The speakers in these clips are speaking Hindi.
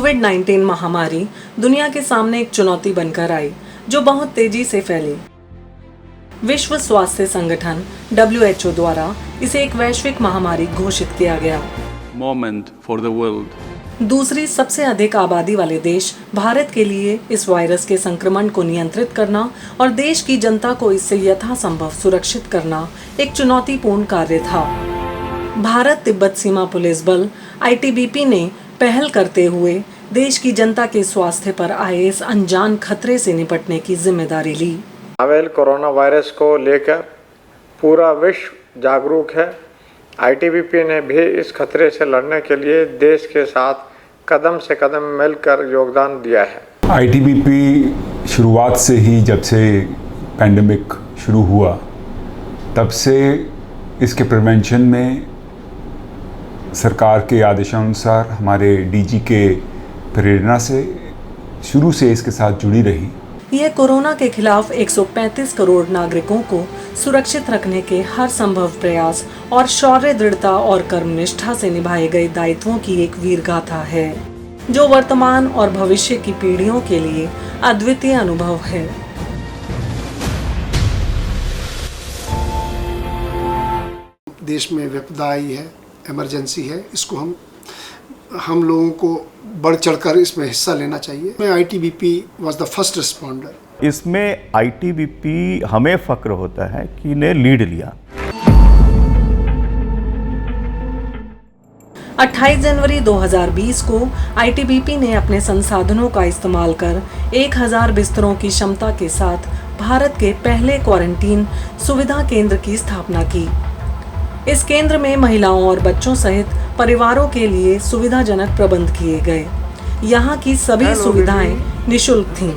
कोविड-19 महामारी दुनिया के सामने एक चुनौती बनकर आई जो बहुत तेजी से फैली। विश्व स्वास्थ्य संगठन WHO द्वारा इसे एक वैश्विक महामारी घोषित किया गया। Moment for the world. दूसरी सबसे अधिक आबादी वाले देश भारत के लिए इस वायरस के संक्रमण को नियंत्रित करना और देश की जनता को इससे यथासंभव सुरक्षित करना एक चुनौतीपूर्ण कार्य था। भारत तिब्बत सीमा पुलिस बल ITBP ने पहल करते हुए देश की जनता के स्वास्थ्य पर आए इस अनजान खतरे से निपटने की जिम्मेदारी ली। नोवेल कोरोना वायरस को लेकर पूरा विश्व जागरूक है। ITBP ने भी इस खतरे से लड़ने के लिए देश के साथ कदम से कदम मिलकर योगदान दिया है। ITBP शुरुआत से ही, जब से पैंडेमिक शुरू हुआ तब से इसके प्रिवेंशन में सरकार के आदेशानुसार हमारे DG के प्रेरणा से शुरू से इसके साथ जुड़ी रही। यह कोरोना के खिलाफ 135 करोड़ नागरिकों को सुरक्षित रखने के हर संभव प्रयास और शौर्य, दृढ़ता और कर्मनिष्ठा से निभाए गए दायित्वों की एक वीर गाथा है जो वर्तमान और भविष्य की पीढ़ियों के लिए अद्वितीय अनुभव है। देश में विपदा आई है, इमरजेंसी है, इसको हम लोगों को बढ़ चढ़कर इसमें हिस्सा लेना चाहिए। ITBP was the first responder. इसमें ITBP हमें फक्र होता है कि ने लीड लिया। 28 जनवरी 2020 को ITBP ने अपने संसाधनों का इस्तेमाल कर 1000 बिस्तरों की क्षमता के साथ भारत के पहले क्वारंटीन सुविधा केंद्र की स्थापना की। इस केंद्र में महिलाओं और बच्चों सहित परिवारों के लिए सुविधाजनक प्रबंध किए गए। यहाँ की सभी सुविधाएं निःशुल्क थीं।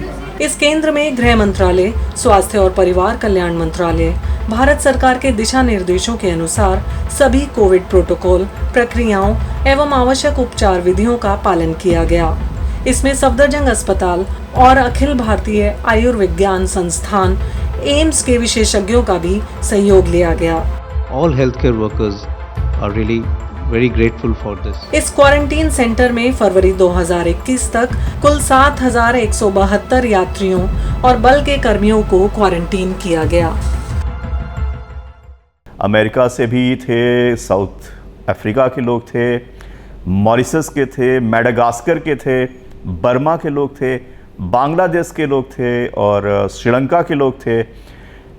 इस केंद्र में गृह मंत्रालय, स्वास्थ्य और परिवार कल्याण मंत्रालय, भारत सरकार के दिशा निर्देशों के अनुसार सभी कोविड प्रोटोकॉल, प्रक्रियाओं एवं आवश्यक उपचार विधियों का पालन किया गया। इसमें सफदरजंग अस्पताल और अखिल भारतीय आयुर्विज्ञान संस्थान एम्स के विशेषज्ञों का भी सहयोग लिया गया। All healthcare workers are really very grateful for this. इस क्वारंटीन सेंटर में फरवरी 2021 तक कुल 7,172 यात्रियों और बल के कर्मियों को क्वारंटीन किया गया। अमेरिका से भी थे, साउथ अफ्रीका के लोग थे, मॉरिशस के थे, मेडागास्कर के थे, बर्मा के लोग थे, बांग्लादेश के लोग थे और श्रीलंका के लोग थे।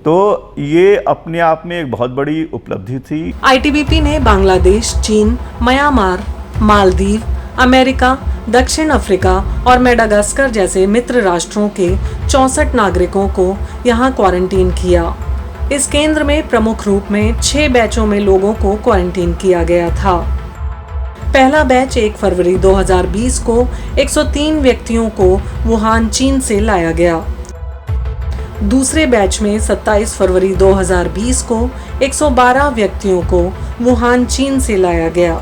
तो ये अपने आप में एक बहुत बड़ी उपलब्धि थी। ITBP ने बांग्लादेश, चीन, म्यांमार, मालदीव, अमेरिका, दक्षिण अफ्रीका और मेडागास्कर जैसे मित्र राष्ट्रों के 64 नागरिकों को यहाँ क्वारंटीन किया। इस केंद्र में प्रमुख रूप में 6 बैचों में लोगों को क्वारंटीन किया गया था। पहला बैच 1 फरवरी 2020 को 103 व्यक्तियों को वुहान, चीन से लाया गया। दूसरे बैच में 27 फरवरी 2020 को 112 व्यक्तियों को वुहान, चीन से लाया गया।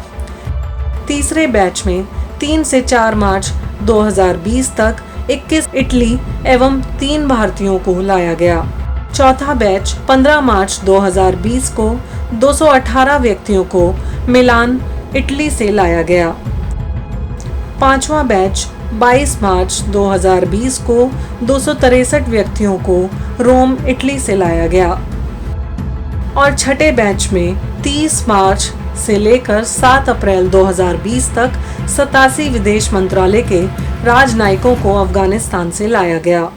तीसरे बैच में 3 से 4 मार्च 2020 तक 21 इटली एवं 3 भारतीयों को लाया गया। चौथा बैच 15 मार्च 2020 को 218 व्यक्तियों को मिलान, इटली से लाया गया। पांचवा बैच 22 मार्च 2020 को 263 व्यक्तियों को रोम, इटली से लाया गया और छठे बैच में 30 मार्च से लेकर 7 अप्रैल 2020 तक 87 विदेश मंत्रालय के राजनयिकों को अफगानिस्तान से लाया गया।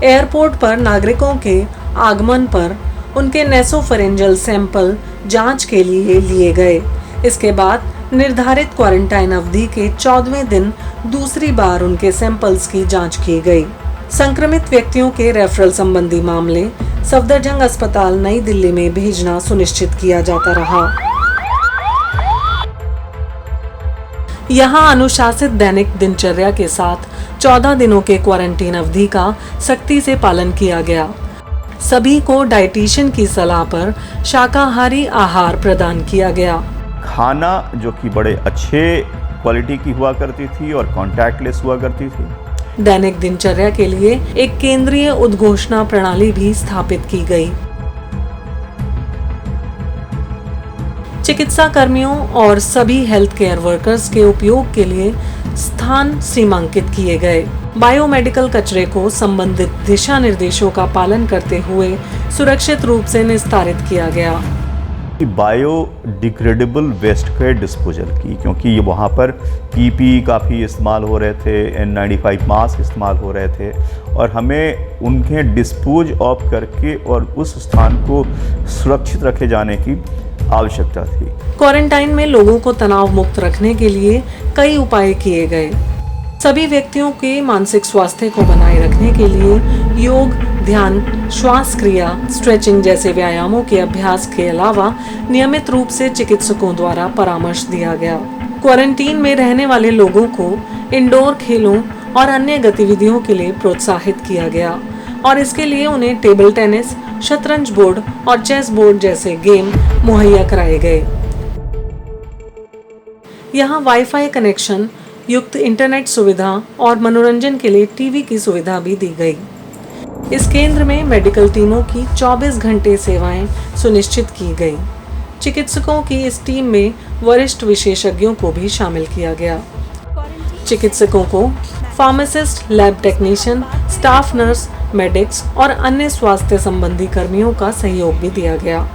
एयरपोर्ट पर नागरिकों के आगमन पर उनके नेसोफेरेंजियल सैंपल जांच के लिए लिए गए। इसके बाद निर्धारित क्वारंटाइन अवधि के 14वें दिन दूसरी बार उनके सैंपल्स की जांच की गई। संक्रमित व्यक्तियों के रेफरल संबंधी मामले सफदरजंग अस्पताल नई दिल्ली में भेजना सुनिश्चित किया जाता रहा। यहाँ अनुशासित दैनिक दिनचर्या के साथ 14 दिनों के क्वारंटीन अवधि का सख्ती से पालन किया गया। सभी को डाइटिशियन की सलाह पर शाकाहारी आहार प्रदान किया गया। खाना जो कि बड़े अच्छे क्वालिटी की हुआ करती थी और कॉन्टैक्टलेस हुआ करती थी। दैनिक दिनचर्या के लिए एक केंद्रीय उद्घोषणा प्रणाली भी स्थापित की गई। चिकित्सा कर्मियों और सभी हेल्थ केयर वर्कर्स के उपयोग के लिए स्थान सीमांकित किए गए। बायोमेडिकल कचरे को संबंधित दिशा निर्देशों का पालन करते हुए सुरक्षित रूप से निस्तारित किया गया। बायोडिग्रेडेबल वेस्ट के डिस्पोजल की, क्योंकि ये वहाँ पर पीपी काफ़ी इस्तेमाल हो रहे थे, N95 मास्क इस्तेमाल हो रहे थे और हमें उनके डिस्पोज ऑफ करके और उस स्थान को सुरक्षित रखे जाने की आवश्यकता थी। क्वारंटाइन में लोगों को तनाव मुक्त रखने के लिए कई उपाय किए गए। सभी व्यक्तियों के मानसिक स्वास्थ्य को बनाए रखने के लिए योग, ध्यान, श्वास क्रिया, स्ट्रेचिंग जैसे व्यायामों के अभ्यास के अलावा नियमित रूप से चिकित्सकों द्वारा परामर्श दिया गया। क्वारंटीन में रहने वाले लोगों को इंडोर खेलों और अन्य गतिविधियों के लिए प्रोत्साहित किया गया और इसके लिए उन्हें टेबल टेनिस, शतरंज बोर्ड और चेस बोर्ड जैसे गेम मुहैया कराए गए। यहाँ वाईफाई कनेक्शन युक्त इंटरनेट सुविधा और मनोरंजन के लिए टीवी की सुविधा भी दी गई। इस केंद्र में मेडिकल टीमों की 24 घंटे सेवाएं सुनिश्चित की गई। चिकित्सकों की इस टीम में वरिष्ठ विशेषज्ञों को भी शामिल किया गया। चिकित्सकों को pharmacist, lab technician, staff nurse, medics और अन्य स्वास्थ्य संबंधी कर्मियों का सहयोग भी दिया गया।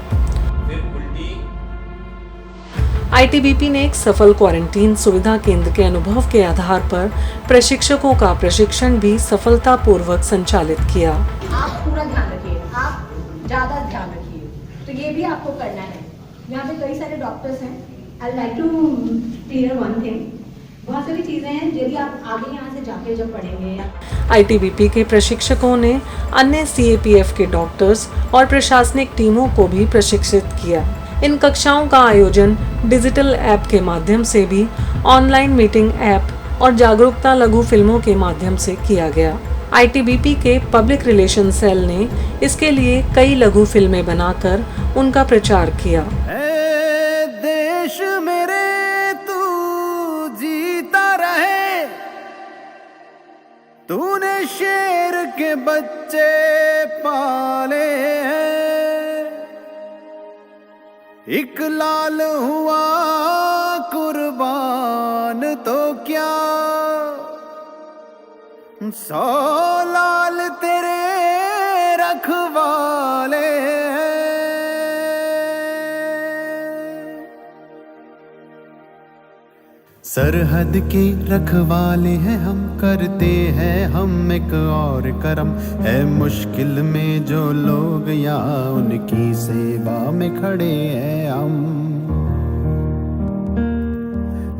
आईटीबीपी ने एक सफल क्वारंटीन सुविधा केंद्र के अनुभव के आधार पर प्रशिक्षकों का प्रशिक्षण भी सफलतापूर्वक संचालित किया। आप पूरा ध्यान रखिए, आप ज़्यादा ध्यान रखिए, तो ये भी आपको करना है। यहाँ पे कई सारे डॉक्टर्स हैं। I like to clear one thing, बहुत सारी चीज़ें हैं यदि आप आगे यहाँ से जाके जब पढ़ेंगे। आईटीबीपी के प्रशिक्षकों ने अन्य सीएपीएफ के डॉक्टर्स और प्रशासनिक टीमों को भी प्रशिक्षित किया। इन कक्षाओं का आयोजन डिजिटल ऐप के माध्यम से भी, ऑनलाइन मीटिंग ऐप और जागरूकता लघु फिल्मों के माध्यम से किया गया। आईटीबीपी के पब्लिक रिलेशन सेल ने इसके लिए कई लघु फिल्में बनाकर उनका प्रचार किया। देश मेरे तू जीता रहे, तूने शेर के बच्चे पाले हैं, एक लाल हुआ कुर्बान तो क्या 100 लाल तेरे रखवाले हैं। सरहद के रखवाले हैं हम, करते हैं हम एक और करम, है मुश्किल में जो लोग यहाँ उनकी सेवा में खड़े हैं हम।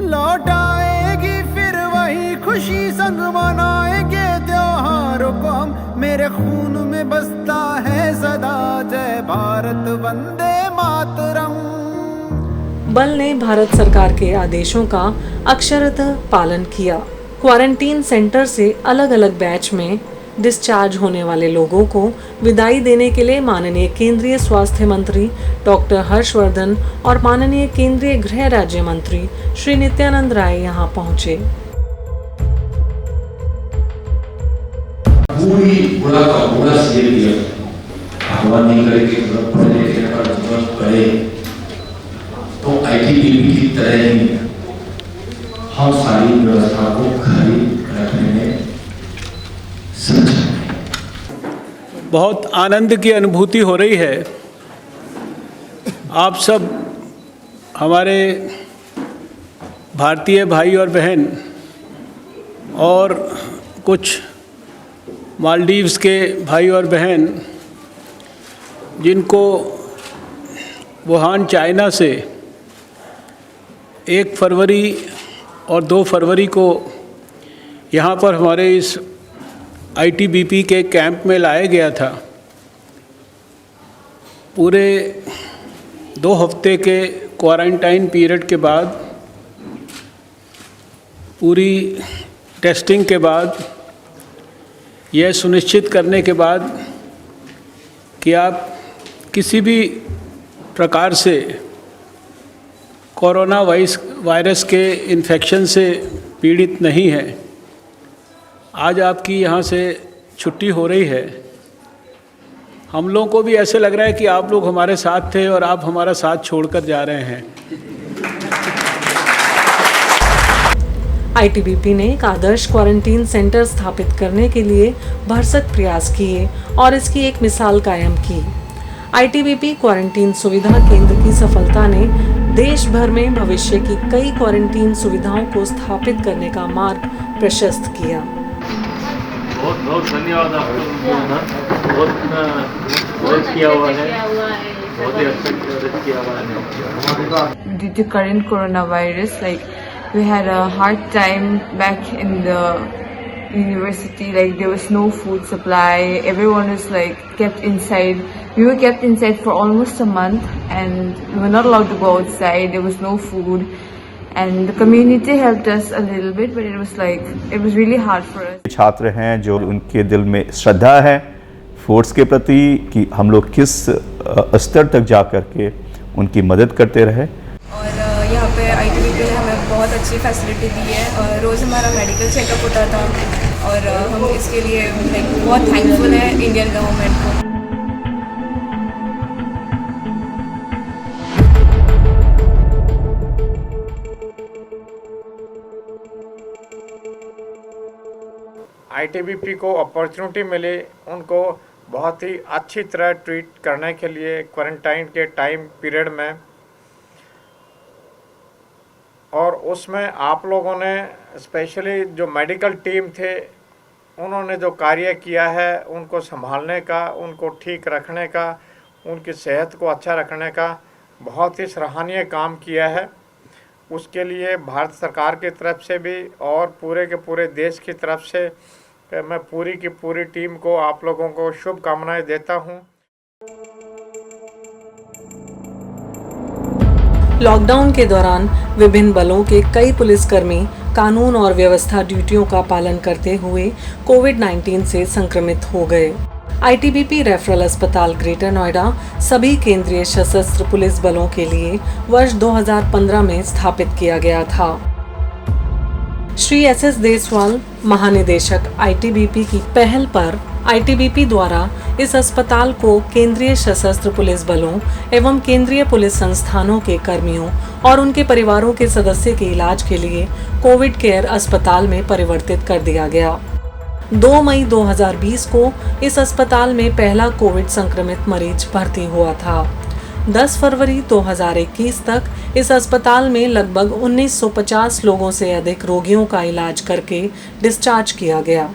लौट आएगी फिर वही खुशी, संग मनाएंगे त्योहारों को हम, मेरे खून में बसता है सदा जय भारत वंदे मातरम। बल ने भारत सरकार के आदेशों का अक्षरशः पालन किया। क्वारंटीन सेंटर से अलग अलग बैच में डिस्चार्ज होने वाले लोगों को विदाई देने के लिए माननीय केंद्रीय स्वास्थ्य मंत्री डॉक्टर हर्षवर्धन और माननीय केंद्रीय गृह राज्य मंत्री श्री नित्यानंद राय यहाँ पहुंचे। पूरी पूरा का पूरा सीएपीएफ आह्वान नहीं करेंगे, करे तो आईटीबीपी की तरह ही हम सारी व्यवस्था को खाली रखने में सक्षम हैं। बहुत आनंद की अनुभूति हो रही है। आप सब हमारे भारतीय भाई और बहन और कुछ मालदीव्स के भाई और बहन जिनको वुहान चाइना से 1 फरवरी और 2 फरवरी को यहाँ पर हमारे इस आईटीबीपी के कैंप में लाया गया था। पूरे 2 हफ्ते के क्वारंटाइन पीरियड के बाद, पूरी टेस्टिंग के बाद, यह सुनिश्चित करने के बाद कि आप किसी भी प्रकार से कोरोना वायरस के इन्फेक्शन से पीड़ित नहीं है, आज आपकी यहाँ से छुट्टी हो रही है। हम लोगों को भी ऐसे लग रहा है कि आप लोग हमारे साथ थे और आप हमारा साथ छोड़कर जा रहे हैं। आईटीबीपी ने एक आदर्श क्वारंटीन सेंटर स्थापित करने के लिए भरसक प्रयास किए और इसकी एक मिसाल कायम की। आईटीबीपी क्वारंटीन सुविधा केंद्र की सफलता ने देश भर में भविष्य की कई क्वारंटीन सुविधाओं को स्थापित करने का मार्ग प्रशस्त किया। बहुत बहुत धन्यवाद आपको। बहुत किया हुआ है, बहुत ही अच्छा किया हुआ है। Due to current coronavirus, like we had a hard time back in the university. Like there was no food supply. Everyone was like kept inside. We were kept inside for almost a month, and we were not allowed to go outside. There was no food, and the community helped us a little bit, but it was really hard for us. छात्र हैं जो उनके दिल में श्रद्धा है फोर्स के प्रति कि हम लोग किस स्तर तक जा कर के उनकी मदद करते रहे। और यहाँ पे आईटीबीपी ने हमें बहुत अच्छी फैसिलिटी दी है और रोज़ हमारा मेडिकल चेकअप होता था और हम इसके लिए बहुत थैंकफुल है इंडियन गवर्नमेंट को। आईटीबीपी को अपॉर्चुनिटी मिली उनको बहुत ही अच्छी तरह ट्रीट करने के लिए क्वारंटाइन के टाइम पीरियड में, और उसमें आप लोगों ने स्पेशली जो मेडिकल टीम थे उन्होंने जो कार्य किया है उनको संभालने का, उनको ठीक रखने का, उनकी सेहत को अच्छा रखने का बहुत ही सराहनीय काम किया है। उसके लिए भारत सरकार की तरफ से भी और पूरे के पूरे देश की तरफ से मैं पूरी की पूरी टीम को, आप लोगों को शुभकामनाएं देता हूं। लॉकडाउन के दौरान विभिन्न बलों के कई पुलिसकर्मी कानून और व्यवस्था ड्यूटियों का पालन करते हुए कोविड-19 से संक्रमित हो गए। आईटीबीपी रेफरल अस्पताल ग्रेटर नोएडा सभी केंद्रीय सशस्त्र पुलिस बलों के लिए वर्ष 2015 में स्थापित किया गया था। श्री एस.एस. देसवाल, महानिदेशक आईटीबीपी की पहल पर आईटीबीपी द्वारा इस अस्पताल को केंद्रीय सशस्त्र पुलिस बलों एवं केंद्रीय पुलिस संस्थानों के कर्मियों और उनके परिवारों के सदस्य के इलाज के लिए कोविड केयर अस्पताल में परिवर्तित कर दिया गया। 2 मई 2020 को इस अस्पताल में पहला कोविड संक्रमित मरीज भर्ती हुआ था। 10 फरवरी 2021 तक इस अस्पताल में लगभग 1950 लोगों से अधिक रोगियों का इलाज करके डिस्चार्ज किया गया।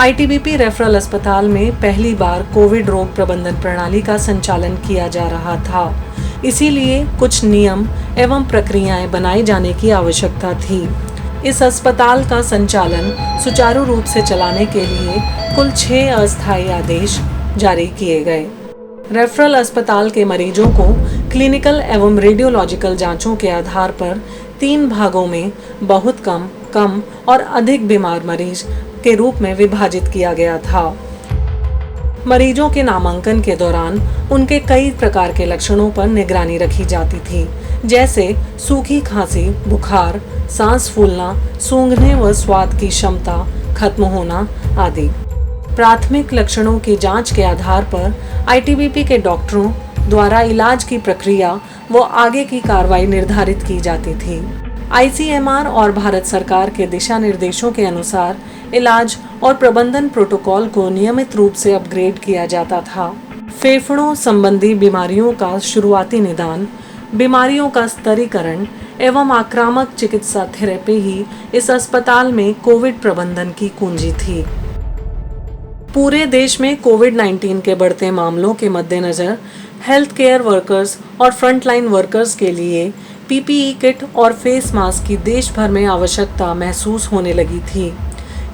आईटीबीपी रेफरल अस्पताल में पहली बार कोविड रोग प्रबंधन प्रणाली का संचालन किया जा रहा था, इसीलिए कुछ नियम एवं प्रक्रियाएं बनाए जाने की आवश्यकता थी। इस अस्पताल का संचालन सुचारू रूप से चलाने के लिए कुल 6 अस्थायी आदेश जारी किए गए। रेफरल अस्पताल के मरीजों को क्लिनिकल एवं रेडियोलॉजिकल जांचों के आधार पर 3 भागों में बहुत कम, कम और अधिक बीमार मरीज के रूप में विभाजित किया गया था। मरीजों के नामांकन के दौरान उनके कई प्रकार के लक्षणों पर निगरानी रखी जाती थी, जैसे सूखी खांसी, बुखार, सांस फूलना, सूंघने व स्वाद की क्षमता खत्म होना आदि। प्राथमिक लक्षणों की जांच के आधार पर आईटीबीपी के डॉक्टरों द्वारा इलाज की प्रक्रिया व आगे की कार्रवाई निर्धारित की जाती थी। आईसीएमआर और भारत सरकार के दिशा निर्देशों के अनुसार इलाज और प्रबंधन प्रोटोकॉल को नियमित रूप से अपग्रेड किया जाता था। फेफड़ों संबंधी बीमारियों का शुरुआती निदान, बीमारियों का स्तरीकरण एवं आक्रामक चिकित्सा थेरेपी ही इस अस्पताल में कोविड प्रबंधन की कुंजी थी। पूरे देश में कोविड-19 के बढ़ते मामलों के मद्देनजर हेल्थ केयर वर्कर्स और फ्रंटलाइन वर्कर्स के लिए पीपीई किट और फेस मास्क की देश भर में आवश्यकता महसूस होने लगी थी।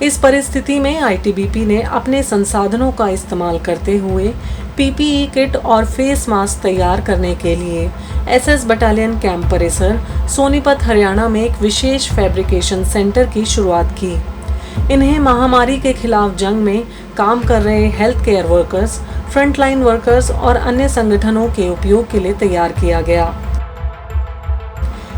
इस परिस्थिति में आईटीबीपी ने अपने संसाधनों का इस्तेमाल करते हुए पीपीई किट और फेस मास्क तैयार करने के लिए एसएस बटालियन कैंप परिसर सोनीपत हरियाणा में एक विशेष फैब्रिकेशन सेंटर की शुरुआत की। इन्हें महामारी के खिलाफ जंग में काम कर रहे health care workers, frontline workers और अन्य संगठनों के उपयोग के लिए तैयार किया गया।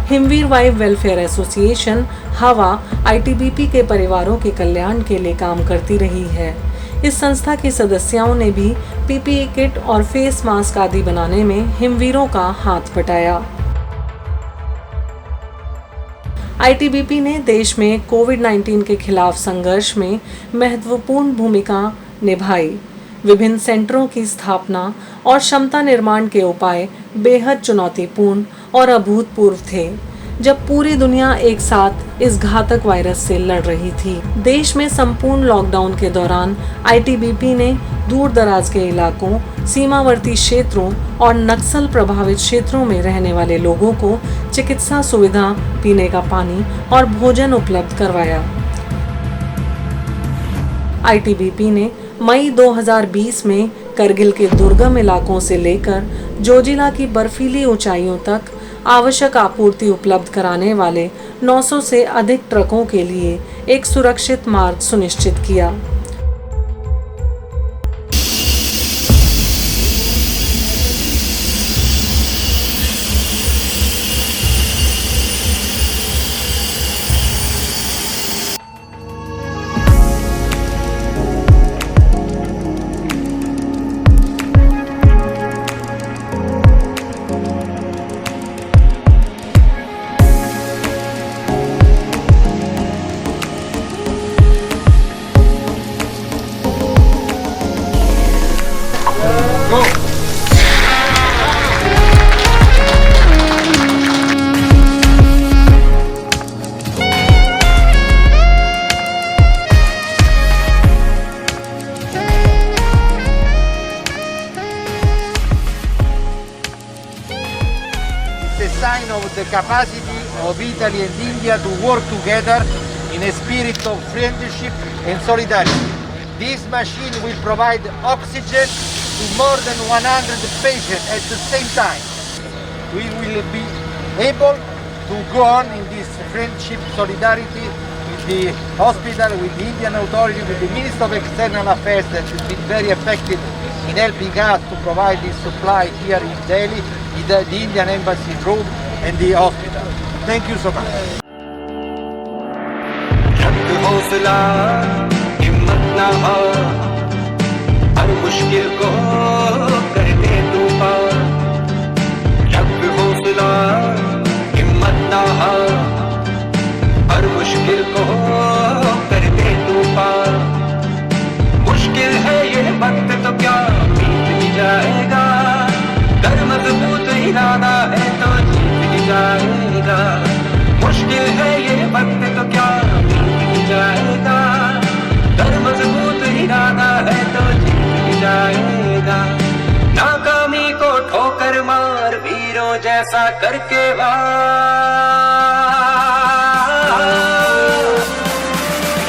हिमवीर वाइफ वेलफेयर एसोसिएशन हवा आईटीबीपी के परिवारों के कल्याण के लिए काम करती रही है। इस संस्था की सदस्यों ने भी पीपीई किट और फेस मास्क आदि बनाने में हिमवीरों का हाथ बटाया। आईटीबीपी ने देश में कोविड-19 के खिलाफ संघर्ष में महत्वपूर्ण भूमिका निभाई। विभिन्न सेंटरों की स्थापना और क्षमता निर्माण के उपाय बेहद चुनौतीपूर्ण और अभूतपूर्व थे, जब पूरी दुनिया एक साथ इस घातक वायरस से लड़ रही थी। देश में संपूर्ण लॉकडाउन के दौरान आईटीबीपी ने दूर दराज के इलाकों, सीमावर्ती क्षेत्रों और नक्सल प्रभावित क्षेत्रों में रहने वाले लोगों को चिकित्सा सुविधा, पीने का पानी और भोजन उपलब्ध करवाया। आईटीबीपी ने मई 2020 में करगिल के दुर्गम इलाकों से लेकर जोजिला की बर्फीली ऊंचाइयों तक आवश्यक आपूर्ति उपलब्ध कराने वाले 900 से अधिक ट्रकों के लिए एक सुरक्षित मार्ग सुनिश्चित किया। sign of the capacity of Italy and India to work together in a spirit of friendship and solidarity. This machine will provide oxygen to more than 100 patients at the same time. We will be able to go on in this friendship, solidarity with the hospital, with the Indian authority, with the Minister of External Affairs that has been very effective in helping us to provide this supply here in Delhi, the Indian Embassy in Rome and the hospital. Thank you so much. हौसला हिम्मत ना हो, हर मुश्किल को कर दे तू पार। रब हौसला हिम्मत ना हो, हर मुश्किल को कर दे तू पार। मुश्किल है ये वक्त तो क्या बीत ही जाएगा, कर मजबूत इरादा है तो जीत ही जाएगा। मुश्किल है ये वक्त तो क्या बीत ही जाएगा, कर मजबूत इरादा है तो जीत ही जाएगा। नाकामी को ठोकर मार, वीरों जैसा करके वार।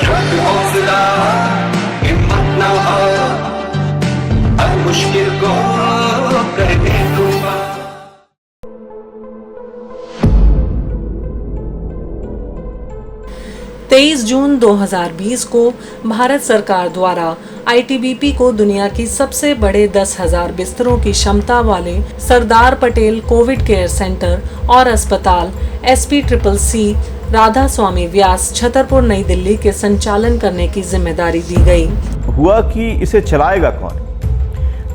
रख हौसला हिम्मत ना हो, हर मुश्किल को कर दे तू पार। 23 जून 2020 को भारत सरकार द्वारा आईटीबीपी को दुनिया की सबसे बड़े 10,000 बिस्तरों की क्षमता वाले सरदार पटेल कोविड केयर सेंटर और अस्पताल SP-CCC राधा स्वामी व्यास छतरपुर नई दिल्ली के संचालन करने की जिम्मेदारी दी गई। हुआ कि इसे चलाएगा कौन,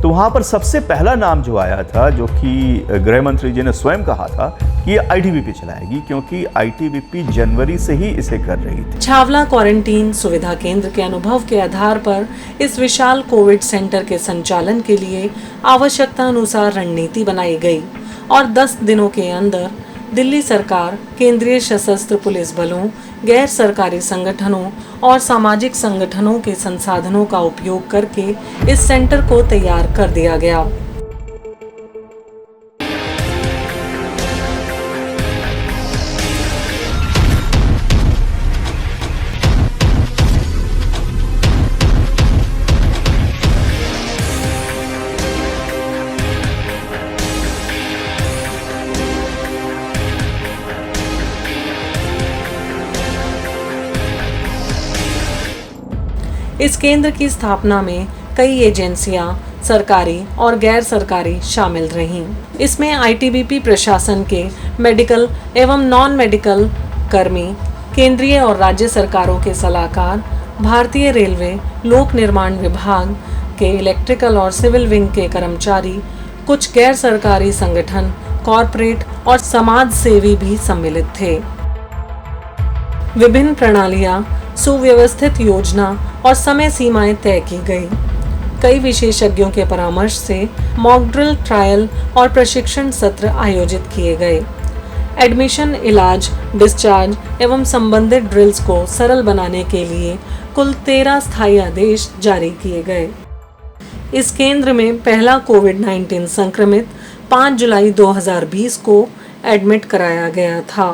तो वहां पर सबसे पहला नाम जो आया था, जो कि गृह मंत्री जी ने स्वयं कहा था कि आईटीबीपी चलाएगी, क्योंकि आईटीबीपी जनवरी से ही इसे कर रही थी। छावला क्वारंटीन सुविधा केंद्र के अनुभव के आधार पर इस विशाल कोविड सेंटर के संचालन के लिए आवश्यकता अनुसार रणनीति बनाई गई और 10 दिनों के अंदर दिल्ली सरकार, केंद्रीय सशस्त्र पुलिस बलों, गैर सरकारी संगठनों और सामाजिक संगठनों के संसाधनों का उपयोग करके इस सेंटर को तैयार कर दिया गया। इस केंद्र की स्थापना में कई एजेंसियां, सरकारी और गैर सरकारी शामिल रहीं। इसमें आईटीबीपी प्रशासन के मेडिकल एवं नॉन मेडिकल कर्मी, केंद्रीय और राज्य सरकारों के सलाहकार, भारतीय रेलवे लोक निर्माण विभाग के इलेक्ट्रिकल और सिविल विंग के कर्मचारी, कुछ गैर सरकारी संगठन, कॉरपोरेट और समाज सेवी भी सम्मिलित थे। विभिन्न प्रणालियां, सुव्यवस्थित योजना और समय सीमाएं तय की गई। कई विशेषज्ञों के परामर्श से मॉक ड्रिल, ट्रायल और प्रशिक्षण सत्र आयोजित किए गए। एडमिशन, इलाज, डिस्चार्ज एवं संबंधित ड्रिल्स को सरल बनाने के लिए कुल 13 स्थायी आदेश जारी किए गए। इस केंद्र में पहला कोविड-19 संक्रमित 5 जुलाई 2020 को एडमिट कराया गया था।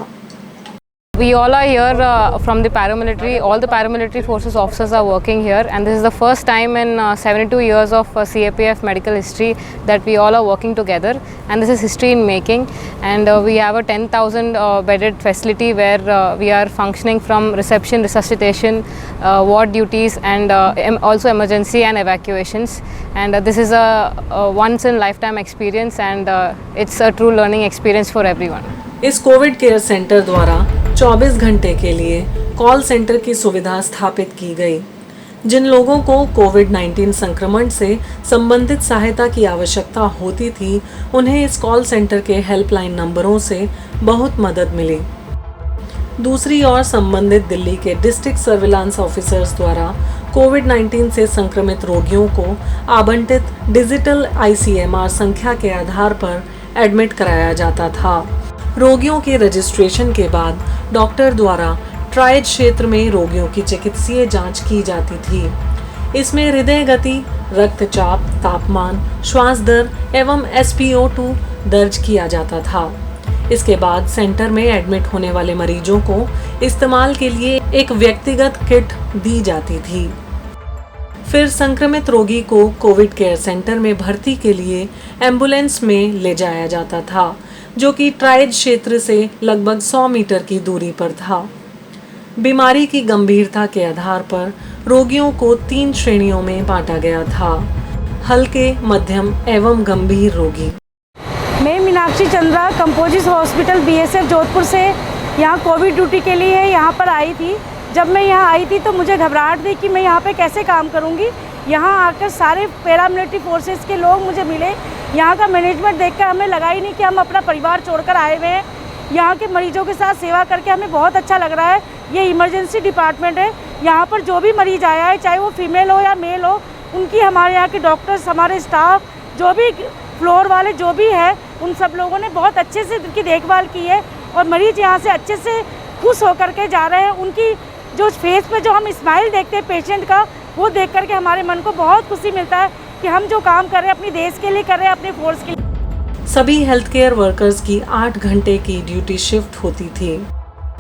We all are here from the paramilitary. All the paramilitary forces officers are working here, and this is the first time in 72 years of CAPF medical history that we all are working together, and this is history in making. And we have a 10,000 bedded facility where we are functioning from reception, resuscitation, ward duties, and also emergency and evacuations. And this is a once in lifetime experience, and it's a true learning experience for everyone. इस कोविड केयर सेंटर द्वारा 24 घंटे के लिए कॉल सेंटर की सुविधा स्थापित की गई। जिन लोगों को कोविड-19 संक्रमण से संबंधित सहायता की आवश्यकता होती थी, उन्हें इस कॉल सेंटर के हेल्पलाइन नंबरों से बहुत मदद मिली। दूसरी ओर संबंधित दिल्ली के डिस्ट्रिक्ट सर्विलांस ऑफिसर्स द्वारा कोविड-19 से संक्रमित रोगियों को आवंटित डिजिटल ICMR संख्या के आधार पर एडमिट कराया जाता था। रोगियों के रजिस्ट्रेशन के बाद डॉक्टर द्वारा ट्रायज क्षेत्र में रोगियों की चिकित्सीय जांच की जाती थी। इसमें हृदय गति, रक्तचाप, तापमान, श्वास दर एवं SpO2 दर्ज किया जाता था। इसके बाद सेंटर में एडमिट होने वाले मरीजों को इस्तेमाल के लिए एक व्यक्तिगत किट दी जाती थी। फिर संक्रमित रोगी को कोविड केयर सेंटर में भर्ती के लिए एम्बुलेंस में ले जाया जाता था, जो कि ट्रायज क्षेत्र से लगभग 100 मीटर की दूरी पर था। बीमारी की गंभीरता के आधार पर रोगियों को 3 श्रेणियों में बांटा गया था: हल्के, मध्यम एवं गंभीर रोगी। मैं Meenakshi Chandra composite hospital BSF Jodhpur से यहाँ कोविड ड्यूटी के लिए यहाँ पर आई थी। जब मैं यहाँ आई थी तो मुझे घबराहट थी कि मैं यहाँ पे कैसे काम करूँगी। यहाँ आकर सारे पैरामिलिट्री फोर्सेस के लोग मुझे मिले। यहाँ का मैनेजमेंट देखकर हमें लगा ही नहीं कि हम अपना परिवार छोड़कर आए हुए हैं। यहाँ के मरीजों के साथ सेवा करके हमें बहुत अच्छा लग रहा है। ये इमरजेंसी डिपार्टमेंट है। यहाँ पर जो भी मरीज आया है, चाहे वो फीमेल हो या मेल हो, उनकी हमारे यहाँ के डॉक्टर्स, हमारे स्टाफ, जो भी फ्लोर वाले जो भी है, उन सब लोगों ने बहुत अच्छे से उनकी देखभाल की है और मरीज यहाँ से अच्छे से खुश होकर के जा रहे हैं। उनकी जो फेस पे जो हम स्माइल देखते हैं पेशेंट का, वो देख करके हमारे मन को बहुत खुशी मिलता है कि हम जो काम कर रहे हैं अपने देश के लिए कर रहे हैं, अपने फोर्स के लिए। सभी हेल्थ केयर वर्कर्स की 8 घंटे की ड्यूटी शिफ्ट होती थी।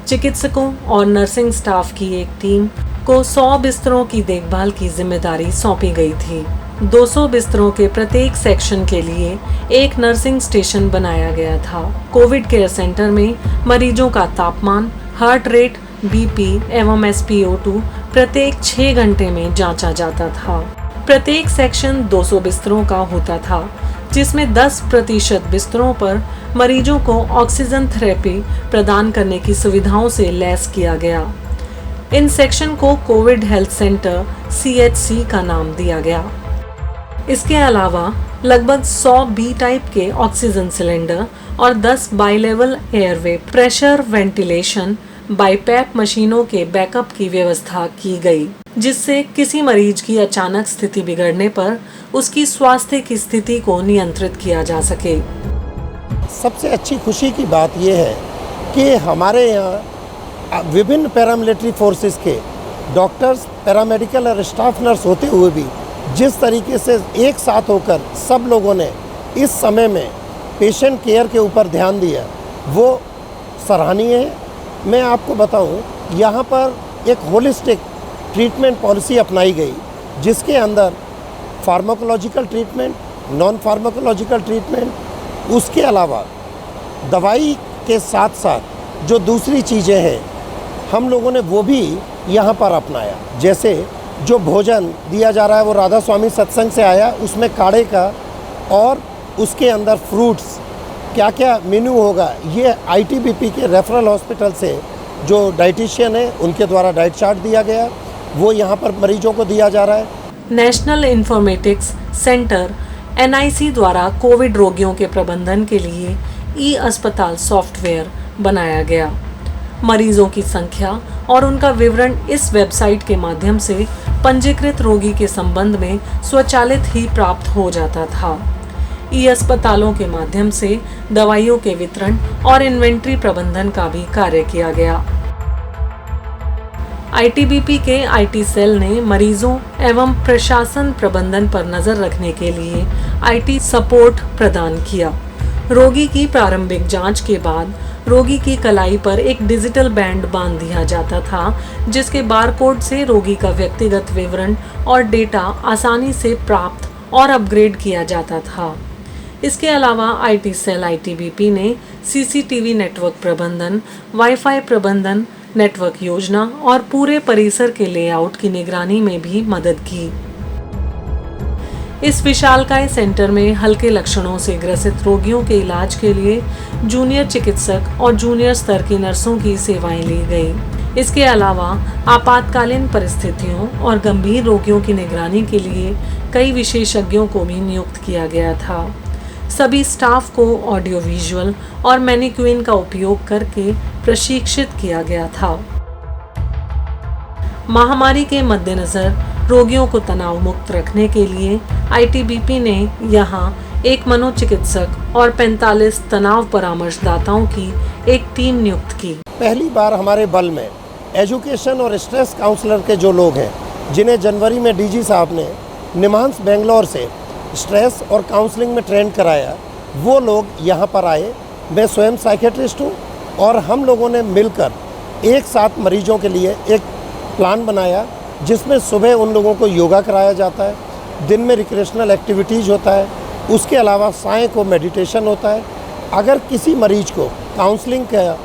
चिकित्सकों और नर्सिंग स्टाफ की एक टीम को 100 बिस्तरों की देखभाल की जिम्मेदारी सौंपी गई थी। 200 बिस्तरों के प्रत्येक सेक्शन के लिए एक नर्सिंग स्टेशन बनाया गया था। कोविड केयर सेंटर में मरीजों का तापमान, हार्ट रेट, BP एवं SpO2 प्रत्येक 6 घंटे में जांचा जाता था। प्रत्येक सेक्शन 200 बिस्तरों का होता था, जिसमें 10% बिस्तरों पर मरीजों को ऑक्सीजन थेरेपी प्रदान करने की सुविधाओं से लैस किया गया। इन सेक्शन को कोविड हेल्थ सेंटर CHC का नाम दिया गया। इसके अलावा लगभग 100 B टाइप के ऑक्सीजन सिलेंडर और 10 बाइलेवल एयरवे प्रेशर वेंटिलेशन बाईपैप मशीनों के बैकअप की व्यवस्था की गई, जिससे किसी मरीज की अचानक स्थिति बिगड़ने पर उसकी स्वास्थ्य की स्थिति को नियंत्रित किया जा सके। सबसे अच्छी खुशी की बात यह है कि हमारे यहाँ विभिन्न पैरामिलिट्री फोर्सेस के डॉक्टर्स, पैरामेडिकल और स्टाफ नर्स होते हुए भी जिस तरीके से एक साथ होकर सब लोगों ने इस समय में पेशेंट केयर के ऊपर ध्यान दिया, वो सराहनीय है। मैं आपको बताऊं, यहाँ पर एक होलिस्टिक ट्रीटमेंट पॉलिसी अपनाई गई, जिसके अंदर pharmacological treatment, non pharmacological treatment, उसके अलावा दवाई के साथ साथ जो दूसरी चीज़ें हैं हम लोगों ने वो भी यहाँ पर अपनाया। जैसे जो भोजन दिया जा रहा है वो राधा स्वामी सत्संग से आया, उसमें काढ़े का और उसके अंदर फ्रूट्स, क्या क्या मेन्यू होगा, ये ITBP के रेफरल हॉस्पिटल से जो डाइटिशियन है उनके द्वारा डाइट चार्ट दिया गया। वो यहाँ पर मरीजों को दिया जा रहा है। नेशनल इन्फॉर्मेटिक्स सेंटर NIC द्वारा कोविड रोगियों के प्रबंधन के लिए ई-अस्पताल सॉफ्टवेयर बनाया गया। मरीजों की संख्या और उनका विवरण इस वेबसाइट के माध्यम से पंजीकृत रोगी के संबंध में स्वचालित ही प्राप्त हो जाता था। ई-अस्पतालों के माध्यम से दवाइयों के वितरण और इन्वेंट्री प्रबंधन का भी कार्य किया गया। ITBP के IT सेल ने मरीजों एवं प्रशासन प्रबंधन पर नजर रखने के लिए IT सपोर्ट प्रदान किया। रोगी की प्रारंभिक जांच के बाद रोगी की कलाई पर एक डिजिटल बैंड बांध दिया जाता था, जिसके बारकोड से रोगी का व्यक्तिगत विवरण और डेटा आसानी से प्राप्त और अपग्रेड किया जाता था। इसके अलावा IT सेल ITBP ने CCTV नेटवर्क प्रबंधन, वाईफाई प्रबंधन, नेटवर्क योजना और पूरे परिसर के लेआउट की निगरानी में भी मदद की। इस विशालकाय सेंटर में हल्के लक्षणों से ग्रसित रोगियों के इलाज के लिए जूनियर चिकित्सक और जूनियर स्तर की नर्सों की सेवाएं ली गई। इसके अलावा आपातकालीन परिस्थितियों और गंभीर रोगियों की निगरानी के लिए कई विशेषज्ञों को भी नियुक्त किया गया था। सभी स्टाफ को ऑडियो विजुअल और मैनिक्विन का उपयोग करके प्रशिक्षित किया गया था। महामारी के मद्देनजर रोगियों को तनाव मुक्त रखने के लिए ITBP ने यहाँ एक मनोचिकित्सक और 45 तनाव परामर्शदाताओं की एक टीम नियुक्त की। पहली बार हमारे बल में एजुकेशन और स्ट्रेस काउंसलर के जो लोग हैं, जिन्हें जनवरी में DG साहब ने निमांस बेंगलोर से स्ट्रेस और काउंसलिंग में ट्रेन कराया, वो लोग यहाँ पर आए। मैं स्वयं साइकेट्रिस्ट हूँ और हम लोगों ने मिलकर एक साथ मरीजों के लिए एक प्लान बनाया, जिसमें सुबह उन लोगों को योगा कराया जाता है, दिन में रिक्रिएशनल एक्टिविटीज़ होता है, उसके अलावा साय को मेडिटेशन होता है। अगर किसी मरीज को काउंसलिंग का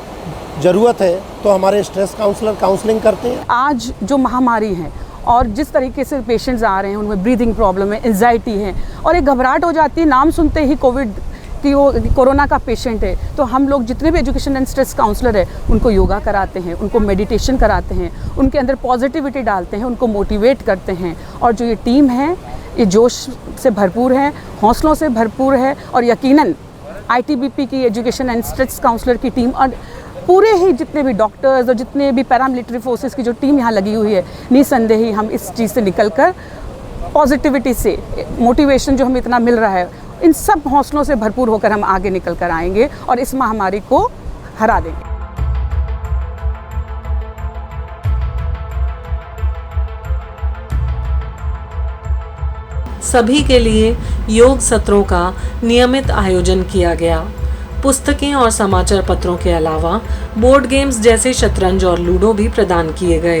ज़रूरत है तो हमारे स्ट्रेस काउंसलर काउंसलिंग करते हैं। आज जो महामारी है और जिस तरीके से पेशेंट्स आ रहे हैं, उनमें ब्रीदिंग प्रॉब्लम है, एंजाइटी है और एक घबराहट हो जाती है नाम सुनते ही कोविड कि वो कोरोना का पेशेंट है, तो हम लोग जितने भी एजुकेशन एंड स्ट्रेस काउंसलर है उनको योगा कराते हैं, उनको मेडिटेशन कराते हैं, उनके अंदर पॉजिटिविटी डालते हैं, उनको मोटिवेट करते हैं। और जो ये टीम है ये जोश से भरपूर है, हौसलों से भरपूर है और यकीनन ITBP की एजुकेशन एंड स्ट्रेस काउंसलर की टीम और पूरे ही जितने भी डॉक्टर्स और जितने भी पैरामिलिट्री फोर्सेस की जो टीम यहाँ लगी हुई है, निसंदेह ही हम इस चीज़ से निकलकर पॉजिटिविटी से मोटिवेशन जो हमें इतना मिल रहा है, इन सब हौसलों से भरपूर होकर हम आगे निकल कर आएंगे और इस महामारी को हरा देंगे। सभी के लिए योग सत्रों का नियमित आयोजन किया गया। पुस्तकें और समाचार पत्रों के अलावा बोर्ड गेम्स जैसे शतरंज और लूडो भी प्रदान किए गए।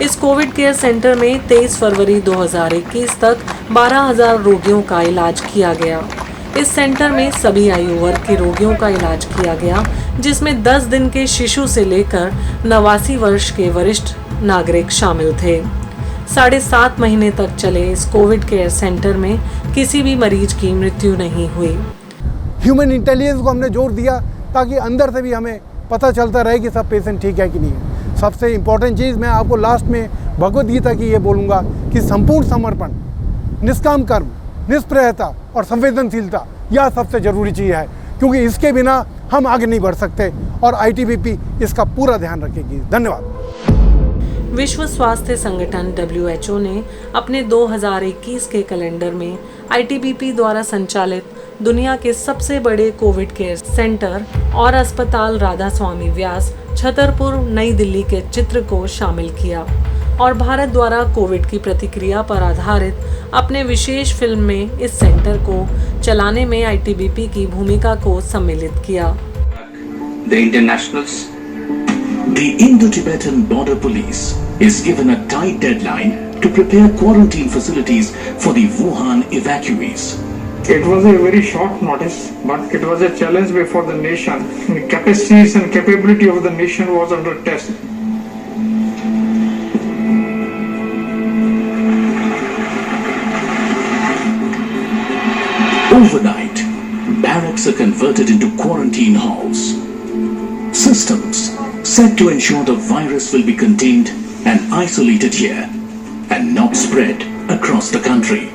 इस कोविड केयर सेंटर में 23 फरवरी 2021 तक 12,000 रोगियों का इलाज किया गया। इस सेंटर में सभी आयु वर्ग के रोगियों का इलाज किया गया, जिसमें 10 दिन के शिशु से लेकर 89 वर्ष के वरिष्ठ नागरिक शामिल थे। 7.5 महीने तक चले इस कोविड केयर सेंटर में किसी भी मरीज की मृत्यु नहीं हुई। ह्यूमन इंटेलिजेंस को हमने जोर दिया ताकि अंदर से भी हमें पता चलता रहे कि सब पेशेंट ठीक है कि नहीं। सबसे इम्पोर्टेंट चीज़ मैं आपको लास्ट में भगवद गीता की ये बोलूँगा कि संपूर्ण समर्पण, निष्काम कर्म, निष्प्रयता और संवेदनशीलता यह सबसे ज़रूरी चीज़ है, क्योंकि इसके बिना हम आगे नहीं बढ़ सकते और ITBP इसका पूरा ध्यान रखेगी। धन्यवाद। विश्व स्वास्थ्य संगठन WHO ने अपने 2021 के कैलेंडर में ITBP द्वारा संचालित दुनिया के सबसे बड़े कोविड केयर सेंटर और अस्पताल राधा स्वामी व्यास छतरपुर नई दिल्ली के चित्र को शामिल किया और भारत द्वारा कोविड की प्रतिक्रिया पर आधारित अपने विशेष फिल्म में इस सेंटर को चलाने में ITBP की भूमिका को सम्मिलित किया। The internationals, the Indo-Tibetan Border Police is given a tight deadline to prepare quarantine facilities for the Wuhan evacuees. It was a very short notice, but it was a challenge before the nation. The capacities and capability of the nation was under test. Overnight, blocks are converted into quarantine halls. Systems set to ensure the virus will be contained and isolated here and not spread across the country.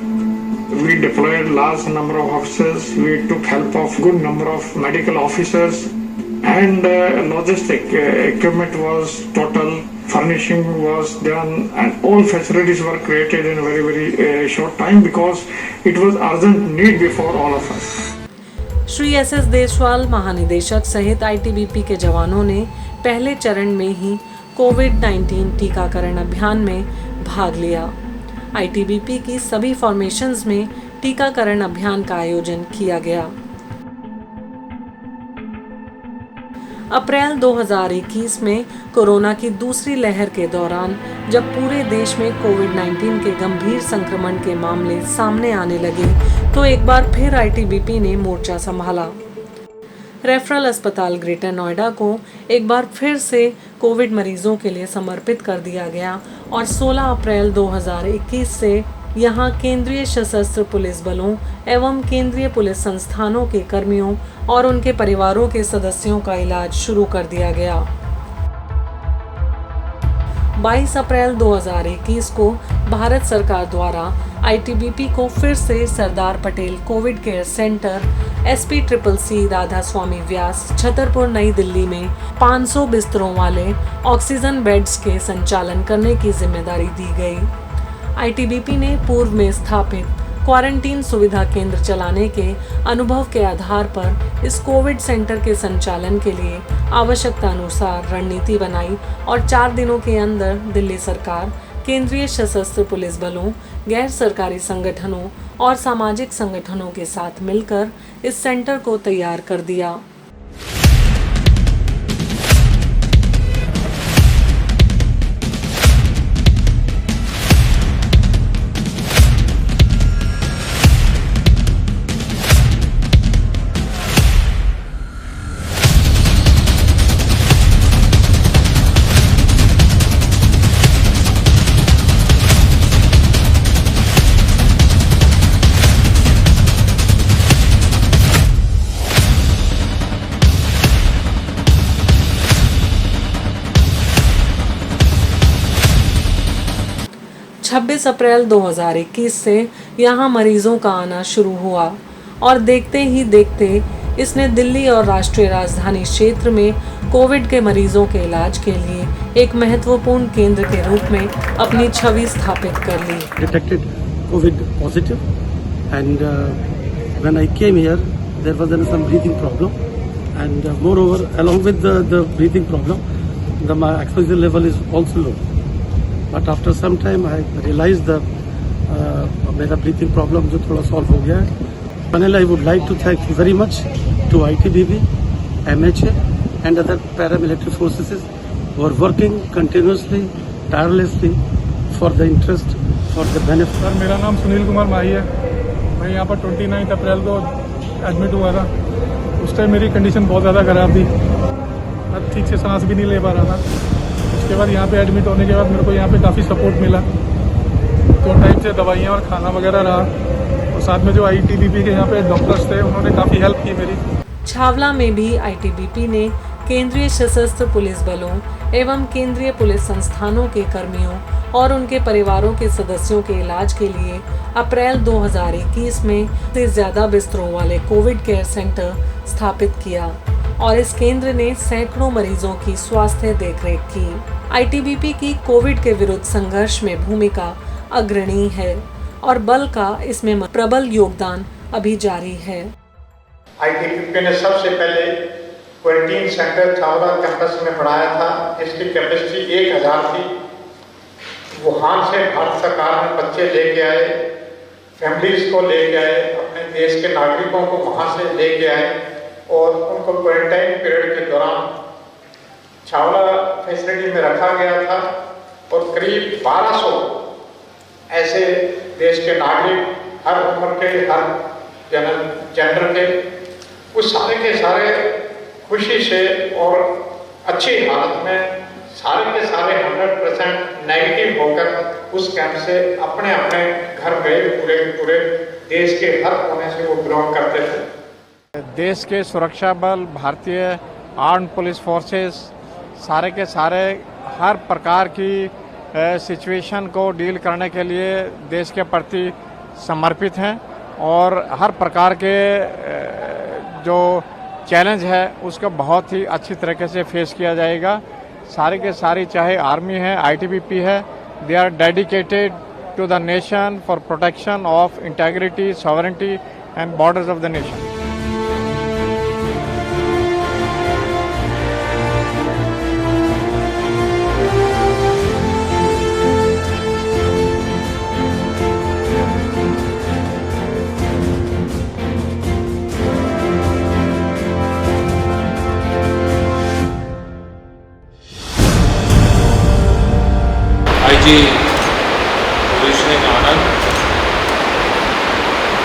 We deployed large number of officers. We took help of good number of medical officers, and logistic equipment was total. Furnishing was done, and all facilities were created in a very short time because it was urgent need before all of us. Shri SS Deshwal महानिदेशक सहित ITBP के जवानों ने पहले चरण में ही कोविड-19 टीकाकरण अभियान में भाग लिया। ITBP की सभी फॉर्मेशंस में टीकाकरण अभियान का आयोजन किया गया। अप्रैल 2021 में कोरोना की दूसरी लहर के दौरान जब पूरे देश में कोविड-19 के गंभीर संक्रमण के मामले सामने आने लगे तो एक बार फिर ITBP ने मोर्चा संभाला। रेफरल अस्पताल ग्रेटर नोएडा को एक बार फिर से कोविड मरीजों के लिए समर्पित कर दिया गया और 16 अप्रैल 2021 से यहाँ केंद्रीय सशस्त्र पुलिस बलों एवं केंद्रीय पुलिस संस्थानों के कर्मियों और उनके परिवारों के सदस्यों का इलाज शुरू कर दिया गया। 22 अप्रैल 2021 को भारत सरकार द्वारा ITBP को फिर से Sardar Patel Covid care centre SPCCC Radha Swami Vyas Chhatarpur Nai Delhi में 500 बिस्तरों वाले ऑक्सीजन बेड्स के संचालन करने की जिम्मेदारी दी गई। ITBP ने पूर्व में स्थापित क्वारंटीन सुविधा केंद्र चलाने के अनुभव के आधार पर इस कोविड सेंटर के संचालन के लिए आवश्यकता अनुसार रणनीति बनाई और 4 दिनों के अंदर दिल्ली सरकार, केंद्रीय सशस्त्र पुलिस बलों, गैर सरकारी संगठनों और सामाजिक संगठनों के साथ मिलकर इस सेंटर को तैयार कर दिया। छब्बीस अप्रैल 2021 से यहाँ मरीजों का आना शुरू हुआ और देखते ही देखते इसने दिल्ली और राष्ट्रीय राजधानी क्षेत्र में कोविड के मरीजों के इलाज के लिए एक महत्वपूर्ण केंद्र के रूप में अपनी छवि स्थापित कर ली। Detected COVID positive, and when I came here, there was some breathing problem, and moreover, along with the breathing problem, my oxygen level is also low. But after some time, I realized that मेरा breathing problem जो थोड़ा solve हो गया है। Finally, I would like to thank very much to ITBP, MHA, and other paramilitary forces who are working continuously, tirelessly for the interest, for the benefit. Sir, मेरा नाम सुनील कुमार माही है। मैं यहाँ पर 29 अप्रैल को एडमिट हुआ था। उस टाइम मेरी कंडीशन बहुत ज़्यादा ख़राब थी। मैं ठीक से सांस भी नहीं ले पा रहा था। उसके बाद यहाँ पे एडमिट होने के बाद मेरे को यहाँ पे काफ़ी सपोर्ट मिला। 2 टाइम से दवाइयाँ और खाना वगैरह रहा। और साथ में जो ITBP के यहाँ पे डॉक्टर्स थे, उन्होंने काफ़ी हेल्प की मेरी। छावला में भी ITBP ने केंद्रीय सशस्त्र पुलिस बलों एवं केंद्रीय पुलिस संस्थानों के कर्मियों और उनके परिवारों के सदस्यों के इलाज के लिए अप्रैल 2021 में से ज़्यादा बिस्तरों वाले कोविड केयर सेंटर स्थापित किया और इस केंद्र ने सैकड़ों मरीजों की स्वास्थ्य देखरेख की। ITBP की कोविड के विरुद्ध संघर्ष में भूमिका अग्रणी है और बल का इसमें प्रबल योगदान अभी जारी है। ITBP ने सबसे पहले क्वारंटीन सेंटर छावला कैंपस में बनाया था। इसकी कैपेसिटी 1000 थी। वुहान से भारत सरकार में बच्चे लेके आए, फैमिलीज को लेके आए, अपने देश के नागरिकों को वहाँ से लेके आए और उनको क्वारंटाइन पीरियड के दौरान छावला फैसिलिटी में रखा गया था और करीब 1200 ऐसे देश के नागरिक, हर उम्र के, हर जेंडर के, उस सारे के सारे खुशी से और अच्छी हालत में सारे के सारे 100% नेगेटिव होकर उस कैंप से अपने अपने घर गए। पूरे देश के हर कोने से वो बिलोंग करते थे। देश के सुरक्षा बल, भारतीय आर्म्ड पुलिस फोर्सेस सारे के सारे हर प्रकार की सिचुएशन को डील करने के लिए देश के प्रति समर्पित हैं और हर प्रकार के जो चैलेंज है उसको बहुत ही अच्छी तरीके से फेस किया जाएगा। सारी के सारी चाहे आर्मी है, आईटीबीपी है, they are dedicated to the nation for protection of integrity, sovereignty and borders of the nation. IG Commissioning Anand,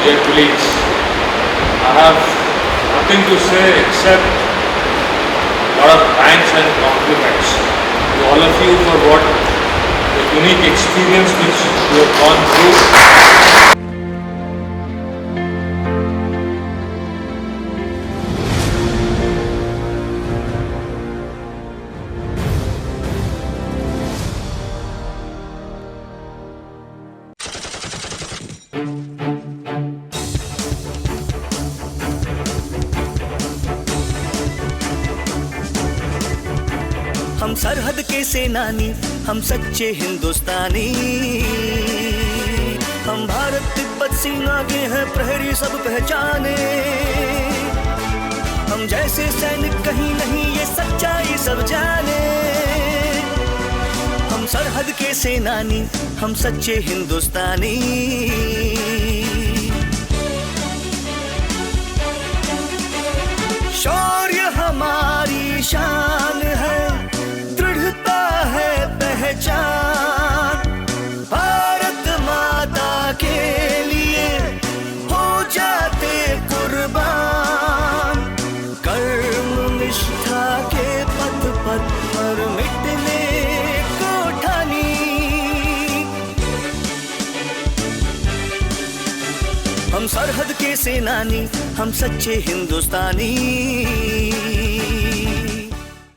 dear colleagues, I have nothing to say except a lot of thanks and compliments to all of you for what the unique experience which you have gone through. हम सरहद के सेनानी, हम सच्चे हिंदुस्तानी, हम भारत तिब्बत सीमा के हैं प्रहरी सब पहचाने। हम जैसे सैनिक कहीं नहीं ये सच्चाई सब जाने। हम सरहद के सेनानी, हम सच्चे हिंदुस्तानी। शौर्य हमारी शान है, दृढ़ता है पहचान। भारत माता के लिए हो जाते कुर्बान। कर्म निष्ठा के पथ पर मिटने को ठानी। हम सरहद के सेनानी, हम सच्चे हिंदुस्तानी।